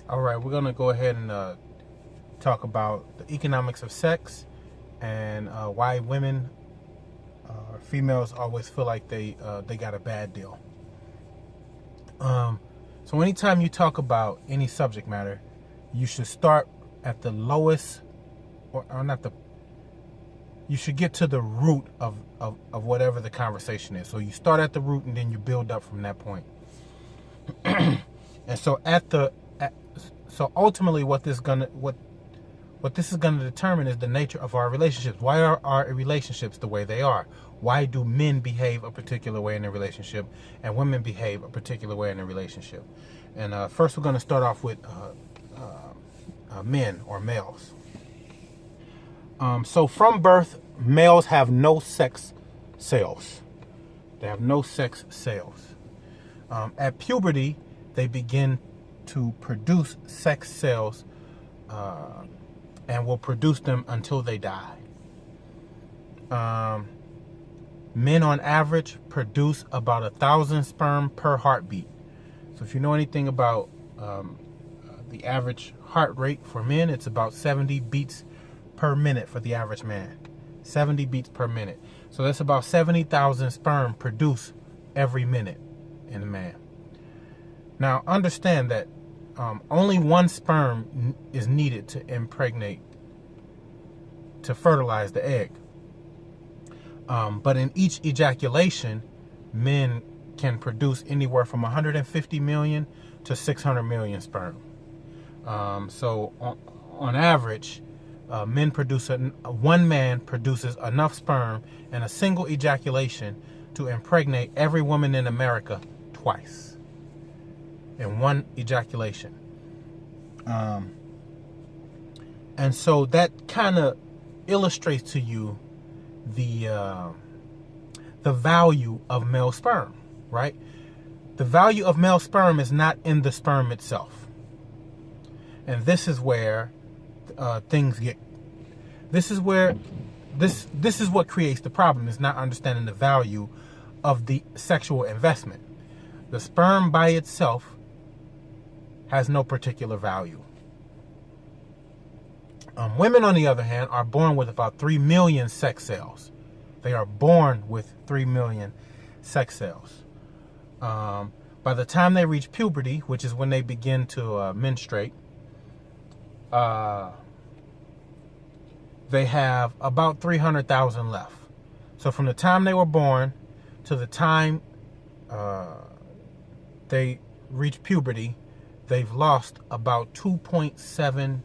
All right, we're gonna go ahead and talk about the economics of sex and why women or females always feel like they got a bad deal. So anytime you talk about any subject matter, you should start at the lowest, or not the. You should get to the root of whatever the conversation is. So you start at the root and then you build up from that point. And so so ultimately what this is gonna determine is the nature of our relationships. Why are our relationships the way they are? Why do men behave a particular way in a relationship and women behave a particular way in a relationship? And first we're going to start off with men or males. So from birth, males have no sex cells. They have no sex cells. At puberty, they begin to produce sex cells and will produce them until they die. Men on average produce about 1,000 sperm per heartbeat. So if you know anything about the average heart rate for men, it's about 70 beats per minute for the average man. 70 beats per minute. So that's about 70,000 sperm produced every minute in a man. Now understand that only one sperm is needed to impregnate, to fertilize the egg. But in each ejaculation, men can produce anywhere from 150 million to 600 million sperm. So on average, one man produces enough sperm in a single ejaculation to impregnate every woman in America twice in one ejaculation. And so that kind of illustrates to you the value of male sperm, right? The value of male sperm is not in the sperm itself. And this is where this is what creates the problem, is not understanding the value of the sexual investment. The sperm by itself has no particular value. Women, on the other hand, are born with about 3 million sex cells. They are born with 3 million sex cells. By the time they reach puberty, which is when they begin to menstruate, they have about 300,000 left. So from the time they were born to the time they reach puberty, they've lost about 2.7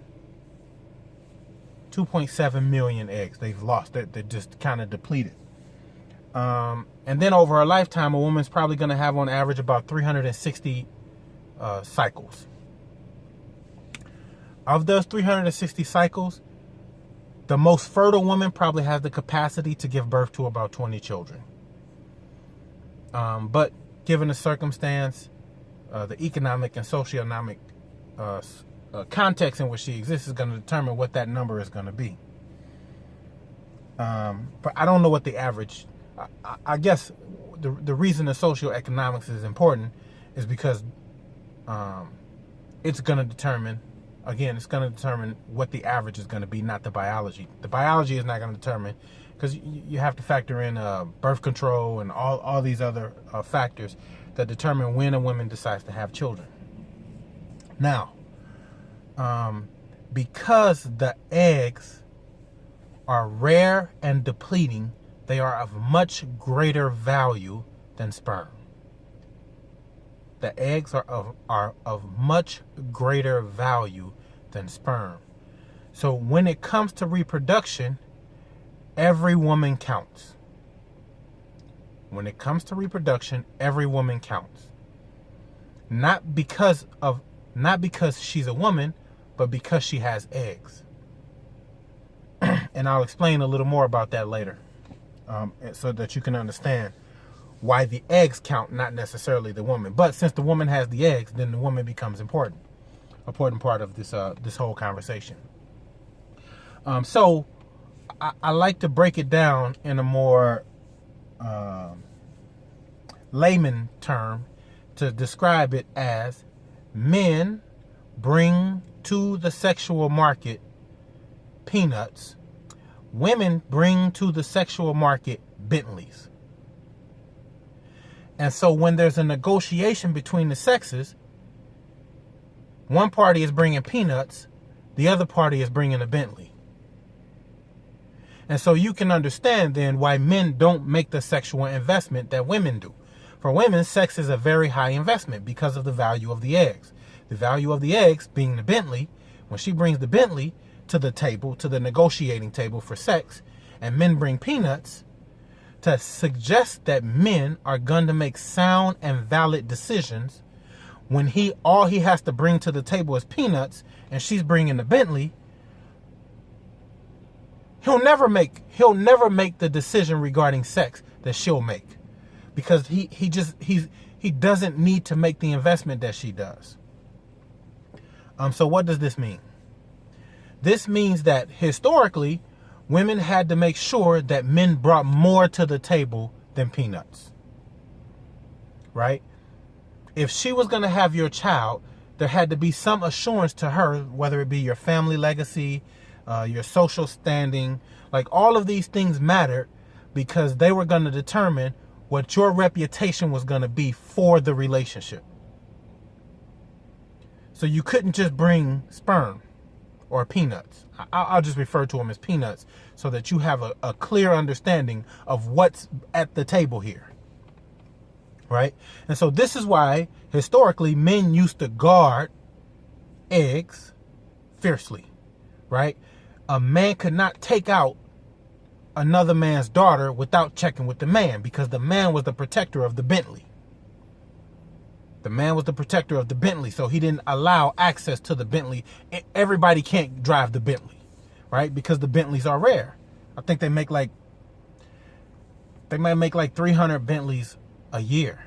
million eggs. They've lost. They're just kind of depleted. And then over a lifetime, a woman's probably going to have on average about 360 cycles. Of those 360 cycles, the most fertile woman probably has the capacity to give birth to about 20 children. But given the circumstance, the economic and socioeconomic context in which she exists is going to determine what that number is going to be. But I don't know what the average. I guess the reason the socioeconomics is important is because it's going to determine. Again, it's going to determine what the average is going to be, not the biology. The biology is not going to determine, because you have to factor in birth control and all these other factors that determine when a woman decides to have children. Now, because the eggs are rare and depleting, they are of much greater value than sperm. The eggs are of much greater value than sperm. So when it comes to reproduction, every woman counts. When it comes to reproduction, every woman counts. Not because she's a woman, but because she has eggs. And I'll explain a little more about that later, so that you can understand why the eggs count, not necessarily the woman. But since the woman has the eggs, then the woman becomes important part of this whole conversation. So I like to break it down in a more layman term to describe it as men bring to the sexual market peanuts. Women bring to the sexual market Bentleys. And so when there's a negotiation between the sexes, one party is bringing peanuts, the other party is bringing a Bentley. And so you can understand then why men don't make the sexual investment that women do. For women, sex is a very high investment because of the value of the eggs. The value of the eggs being the Bentley. When she brings the Bentley to the table, to the negotiating table for sex, and men bring peanuts, to suggest that men are going to make sound and valid decisions when all he has to bring to the table is peanuts and she's bringing the Bentley, he'll never make the decision regarding sex that she'll make, because he doesn't need to make the investment that she does. So what does this mean? This means that historically, women had to make sure that men brought more to the table than peanuts. Right? If she was going to have your child, there had to be some assurance to her, whether it be your family legacy, your social standing, like all of these things mattered because they were going to determine what your reputation was going to be for the relationship. So you couldn't just bring sperm or peanuts. I'll just refer to them as peanuts so that you have a clear understanding of what's at the table here. Right? And so this is why historically men used to guard eggs fiercely. Right? A man could not take out another man's daughter without checking with the man, because the man was the protector of the Bentley. The man was the protector of the Bentley, so he didn't allow access to the Bentley. Everybody can't drive the Bentley, right? Because the Bentleys are rare. I think they might make like 300 Bentleys a year,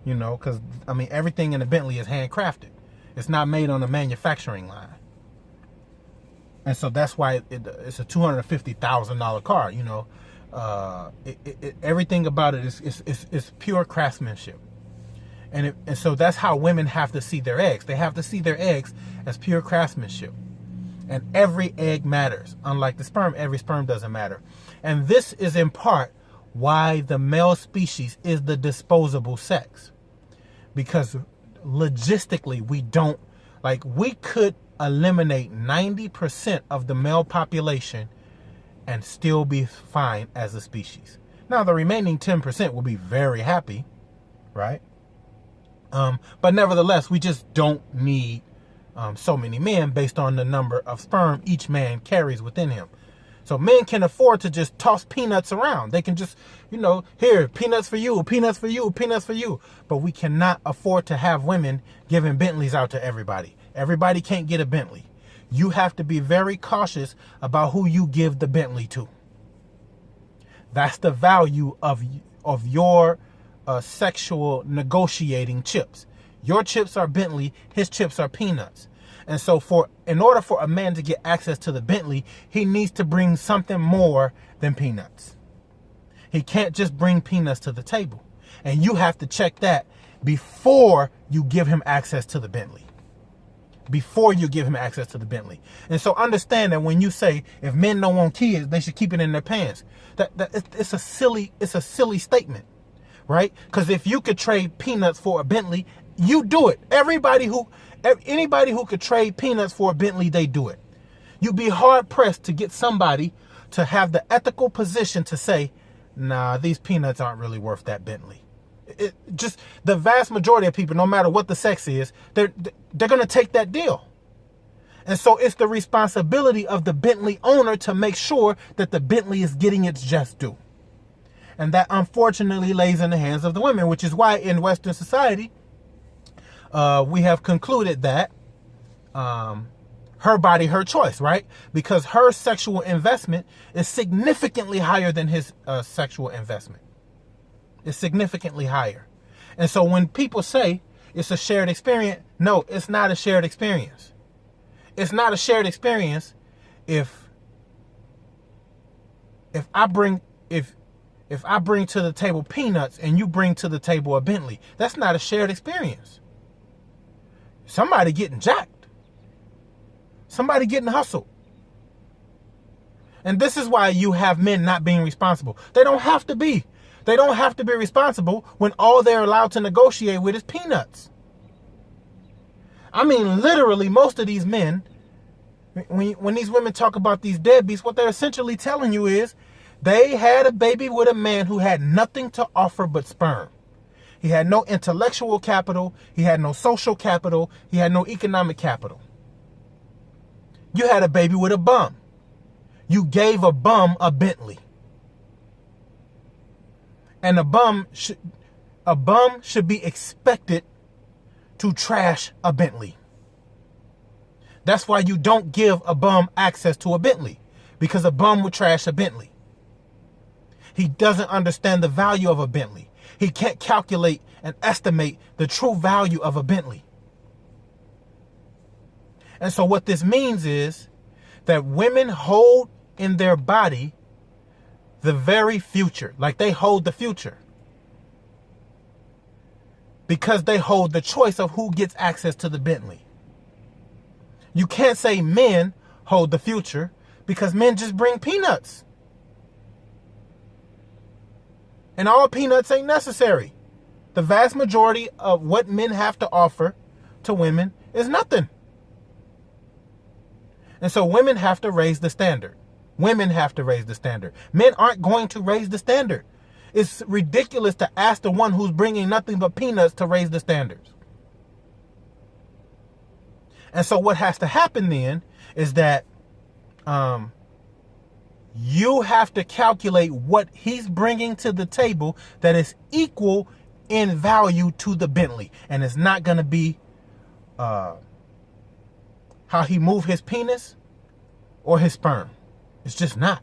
you know, because, I mean, everything in a Bentley is handcrafted. It's not made on a manufacturing line. And so that's why it's a $250,000 car, you know. Everything about it is pure craftsmanship. And so that's how women have to see their eggs. They have to see their eggs as pure craftsmanship. And every egg matters. Unlike the sperm, every sperm doesn't matter. And this is in part why the male species is the disposable sex. Because logistically, we could eliminate 90% of the male population and still be fine as a species. Now, the remaining 10% will be very happy, right? But nevertheless, we just don't need so many men based on the number of sperm each man carries within him. So men can afford to just toss peanuts around. They can just, here, peanuts for you, peanuts for you, peanuts for you. But we cannot afford to have women giving Bentleys out to everybody. Everybody can't get a Bentley. You have to be very cautious about who you give the Bentley to. That's the value of your sexual negotiating chips. Your chips are Bentley, his chips are peanuts. And so in order for a man to get access to the Bentley, he needs to bring something more than peanuts. He can't just bring peanuts to the table. And you have to check that before you give him access to the Bentley. Before you give him access to the Bentley. And so understand that when you say if men don't want kids, they should keep it in their pants. It's a silly statement. Right? Because if you could trade peanuts for a Bentley, you do it. Anybody who could trade peanuts for a Bentley, they do it. You'd be hard pressed to get somebody to have the ethical position to say, nah, these peanuts aren't really worth that Bentley. Just the vast majority of people, no matter what the sex is, they're going to take that deal. And so it's the responsibility of the Bentley owner to make sure that the Bentley is getting its just due. And that unfortunately lays in the hands of the women, which is why in Western society, we have concluded that her body, her choice, right? Because her sexual investment is significantly higher than his sexual investment. It's significantly higher. And so when people say it's a shared experience, no, it's not a shared experience. It's not a shared experience if I bring to the table peanuts and you bring to the table a Bentley. That's not a shared experience. Somebody getting jacked. Somebody getting hustled. And this is why you have men not being responsible. They don't have to be. They don't have to be responsible when all they're allowed to negotiate with is peanuts. I mean, literally, most of these men, when these women talk about these deadbeats, what they're essentially telling you is they had a baby with a man who had nothing to offer but sperm. He had no intellectual capital. He had no social capital. He had no economic capital. You had a baby with a bum. You gave a bum a Bentley. And a bum should be expected to trash a Bentley. That's why you don't give a bum access to a Bentley, because a bum would trash a Bentley. He doesn't understand the value of a Bentley. He can't calculate and estimate the true value of a Bentley. And so what this means is that women hold in their body the very future, like they hold the future, because they hold the choice of who gets access to the Bentley. You can't say men hold the future, because men just bring peanuts. And all peanuts ain't necessary. The vast majority of what men have to offer to women is nothing. And so women have to raise the standard. Women have to raise the standard. Men aren't going to raise the standard. It's ridiculous to ask the one who's bringing nothing but peanuts to raise the standards. And so what has to happen then is that you have to calculate what he's bringing to the table that is equal in value to the Bentley. And it's not going to be how he move his penis or his sperm. It's just not.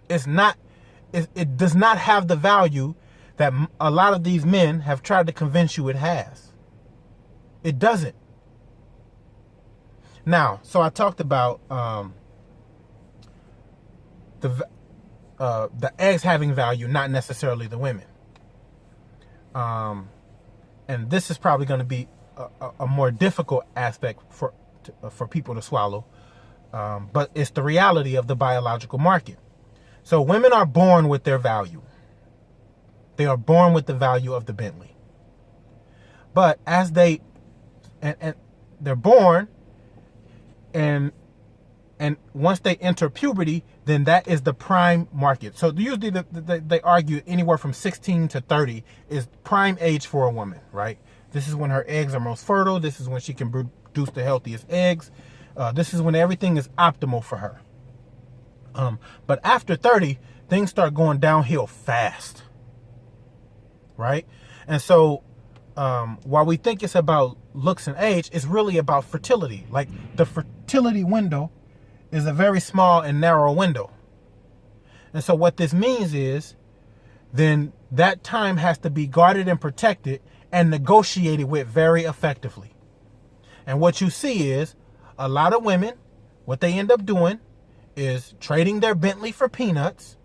It's not. It does not have the value that a lot of these men have tried to convince you it has. It doesn't. Now, so I talked about the eggs having value, not necessarily the women. And this is probably going to be a more difficult aspect for people to swallow. But it's the reality of the biological market. So women are born with their value. They are born with the value of the Bentley. But as they they're born, and once they enter puberty, then that is the prime market. So usually they argue anywhere from 16 to 30 is prime age for a woman, right? This is when her eggs are most fertile. This is when she can produce the healthiest eggs. This is when everything is optimal for her. But after 30, things start going downhill fast, right? And so while we think it's about looks and age, it's really about fertility. Like the fertility window is a very small and narrow window. And so what this means is then that time has to be guarded and protected and negotiated with very effectively. And what you see is a lot of women, what they end up doing is trading their Bentley for peanuts.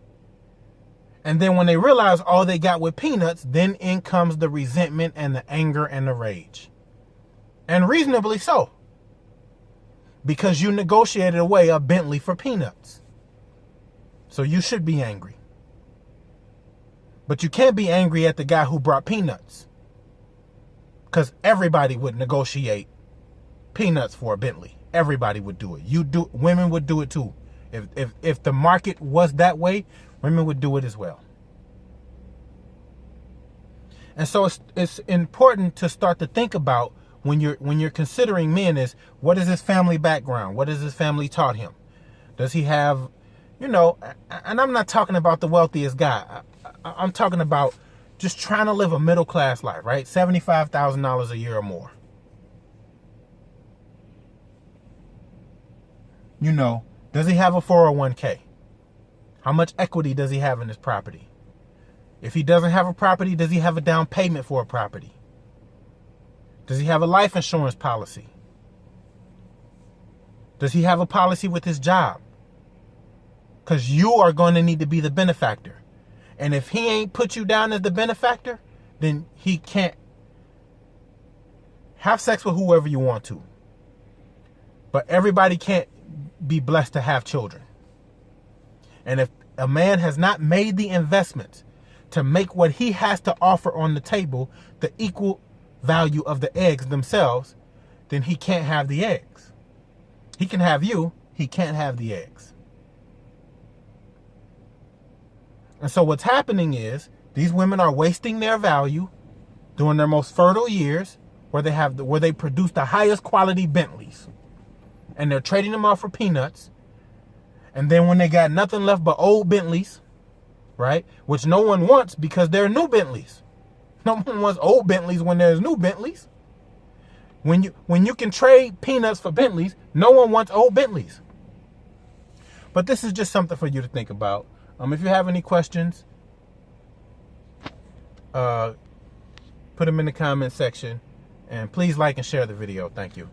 And then when they realize all they got with peanuts, then in comes the resentment and the anger and the rage. And reasonably so. Because you negotiated away a Bentley for peanuts. So you should be angry. But you can't be angry at the guy who brought peanuts. Because everybody would negotiate peanuts for a Bentley. Everybody would do it. Women would do it too. If the market was that way, women would do it as well. And so it's important to start to think about when you're considering men is, what is his family background? What has his family taught him? Does he have, and I'm not talking about the wealthiest guy. I'm talking about just trying to live a middle class life, right? $75,000 a year or more. Does he have a 401k? How much equity does he have in his property? If he doesn't have a property, does he have a down payment for a property? Does he have a life insurance policy? Does he have a policy with his job? Because you are going to need to be the benefactor. And if he ain't put you down as the benefactor, then he can't have sex with whoever you want to. But everybody can't be blessed to have children. And if a man has not made the investment to make what he has to offer on the table the equal value of the eggs themselves, then he can't have the eggs. He can have you, he can't have the eggs. And so what's happening is these women are wasting their value during their most fertile years, where they produce the highest quality Bentleys, and they're trading them off for peanuts. And then when they got nothing left but old Bentleys, right, which no one wants because they're new Bentleys. No one wants old Bentleys when there's new Bentleys. When you can trade peanuts for Bentleys, no one wants old Bentleys. But this is just something for you to think about. If you have any questions, put them in the comment section. And please like and share the video. Thank you.